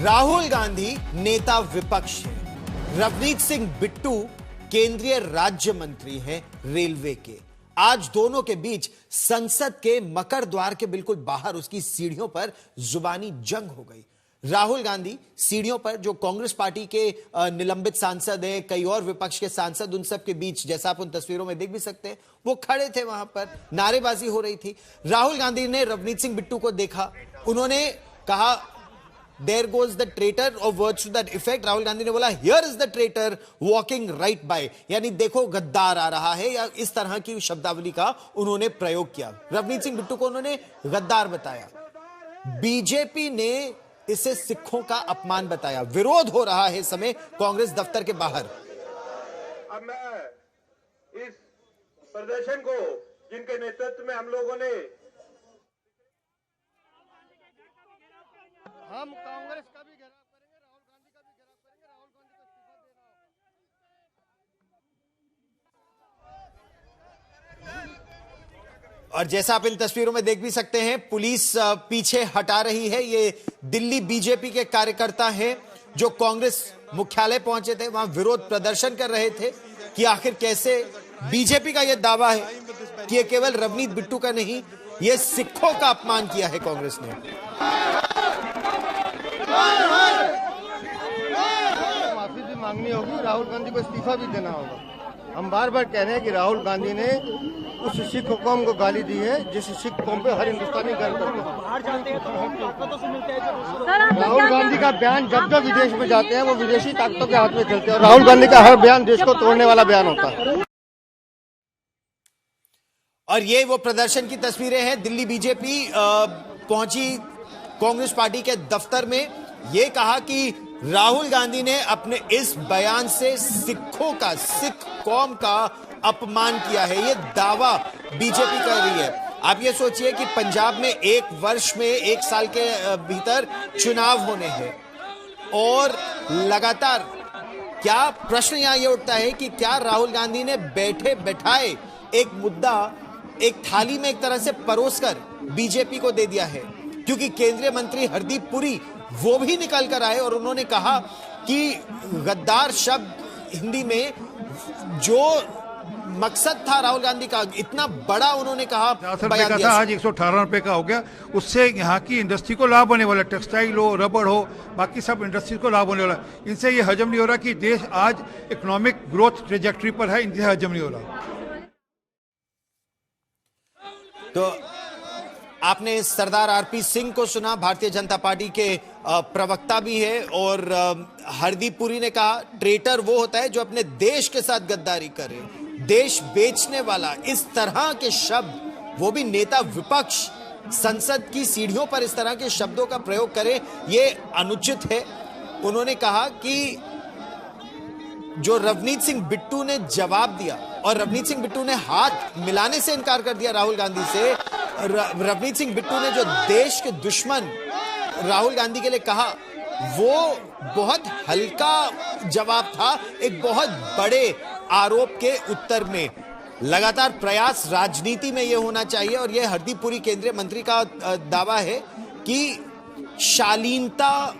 राहुल गांधी नेता विपक्ष है, रवनीत सिंह बिट्टू केंद्रीय राज्य मंत्री हैं रेलवे के। आज दोनों के बीच संसद के मकर द्वार के बिल्कुल बाहर उसकी सीढ़ियों पर जुबानी जंग हो गई। राहुल गांधी सीढ़ियों पर, जो कांग्रेस पार्टी के निलंबित सांसद हैं, कई और विपक्ष के सांसद, उन सब के बीच, जैसा आप उन तस्वीरों में देख भी सकते हैं, वो खड़े थे वहां पर, नारेबाजी हो रही थी। राहुल गांधी ने रवनीत सिंह बिट्टू को देखा, उन्होंने कहा देयर गोज द ट्रेटर और words to that effect. Rahul Gandhi ने बोला here is the traitor walking right by, यानी देखो गद्दार आ रहा है, या इस तरह की शब्दावली का उन्होंने प्रयोग किया। रवनीत सिंह बिट्टू को उन्होंने गद्दार बताया। बीजेपी ने इसे सिखों का अपमान बताया। विरोध हो रहा है इस समय कांग्रेस दफ्तर के बाहर। अब मैं इस प्रदर्शन को, जिनके नेतृत्व में हम लोगों ने, हम कांग्रेस का भी घेराव करेंगे, राहुल गांधी का भी घेराव करेंगे, राहुल गांधी को इस्तीफा देना होगा। और जैसा आप इन तस्वीरों में देख भी सकते हैं, पुलिस पीछे हटा रही है। ये दिल्ली बीजेपी के कार्यकर्ता हैं जो कांग्रेस मुख्यालय पहुंचे थे, वहां विरोध प्रदर्शन कर रहे थे कि आखिर कैसे बीजेपी का यह दावा है कि यह केवल रवनीत बिट्टू का नहीं, यह सिखों का अपमान किया है कांग्रेस ने। माफी भी मांगनी होगी, राहुल गांधी को इस्तीफा भी देना होगा। हम बार बार कह रहे हैं कि राहुल गांधी ने उस सिख कौम को गाली दी है जिस सिख कौम पे हर हिंदुस्तानी गर्व करते हैं। राहुल गांधी का बयान जब जब विदेश में जाते हैं वो विदेशी ताकतों के हाथ में चलते हैं, और राहुल गांधी का हर बयान देश को तोड़ने वाला बयान होता है। और ये वो प्रदर्शन की तस्वीरें हैं। दिल्ली बीजेपी पहुंची कांग्रेस पार्टी के दफ्तर में, यह कहा कि राहुल गांधी ने अपने इस बयान से सिखों का, सिख कौम का अपमान किया है। यह दावा बीजेपी कर रही है। आप ये सोचिए कि पंजाब में एक वर्ष में, एक साल के भीतर चुनाव होने हैं, और लगातार क्या प्रश्न यहां यह उठता है कि क्या राहुल गांधी ने बैठे बैठाए एक मुद्दा एक थाली में एक तरह से परोसकर बीजेपी को दे दिया है, क्योंकि केंद्रीय मंत्री हरदीप पुरी वो भी निकल कर आए और उन्होंने कहा कि गद्दार शब्द हिंदी में जो मकसद था राहुल गांधी का, इतना बड़ा उन्होंने कहा, बयान दिया। आज 118 रुपए का हो गया। उससे यहाँ की इंडस्ट्री को लाभ होने वाला, टेक्सटाइल हो, रबड़ हो, बाकी सब इंडस्ट्री को लाभ होने वाला। इनसे ये हजम नहीं हो रहा कि देश आज इकोनॉमिक ग्रोथ ट्रेजेक्टरी पर है, इनसे हजम नहीं हो रहा। तो आपने सरदार आरपी सिंह को सुना, भारतीय जनता पार्टी के प्रवक्ता भी है, और हरदीप पुरी ने कहा ट्रेटर वो होता है जो अपने देश के साथ गद्दारी करे, देश बेचने वाला। इस तरह के शब्द, वो भी नेता विपक्ष, संसद की सीढ़ियों पर इस तरह के शब्दों का प्रयोग करे, ये अनुचित है। उन्होंने कहा कि जो रवनीत सिंह बिट्टू ने जवाब दिया, और रवनीत सिंह बिट्टू ने हाथ मिलाने से इनकार कर दिया राहुल गांधी से। रवनीत सिंह बिट्टू ने जो देश के दुश्मन राहुल गांधी के लिए कहा, वो बहुत हल्का जवाब था एक बहुत बड़े आरोप के उत्तर में। लगातार प्रयास राजनीति में यह होना चाहिए, और यह हरदीप पुरी केंद्रीय मंत्री का दावा है कि शालीनता,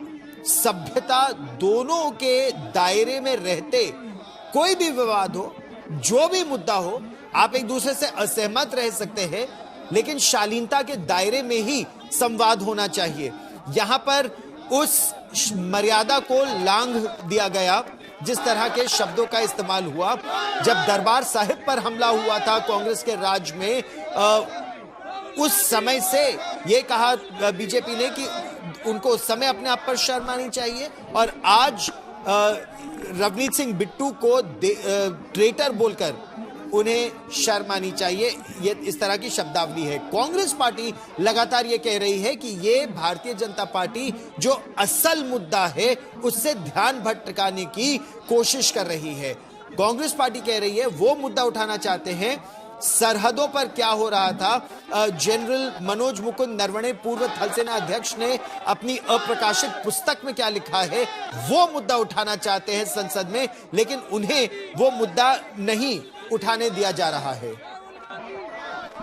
सभ्यता दोनों के दायरे में रहते कोई भी विवाद हो, जो भी मुद्दा हो, आप एक दूसरे से असहमत रह सकते हैं, लेकिन शालीनता के दायरे में ही संवाद होना चाहिए। यहां पर उस मर्यादा को लांघ दिया गया जिस तरह के शब्दों का इस्तेमाल हुआ। जब दरबार साहिब पर हमला हुआ था कांग्रेस के राज में, उस समय से यह कहा बीजेपी ने कि उनको उस समय अपने आप पर शर्म आनी चाहिए, और आज रवनीत सिंह बिट्टू को ट्रेटर बोलकर उन्हें शर्म आनी चाहिए। ये इस तरह की शब्दावली है। कांग्रेस पार्टी लगातार ये कह रही है कि ये भारतीय जनता पार्टी जो असल मुद्दा है उससे ध्यान भटकाने की कोशिश कर रही है। कांग्रेस पार्टी कह रही है वो मुद्दा उठाना चाहते हैं, सरहदों पर क्या हो रहा था। जनरल मनोज मुकुंद नरवणे, पूर्व थल सेना अध्यक्ष, ने अपनी अप्रकाशित पुस्तक में क्या लिखा है वो मुद्दा उठाना चाहते हैं संसद में, लेकिन उन्हें वो मुद्दा नहीं उठाने दिया जा रहा है।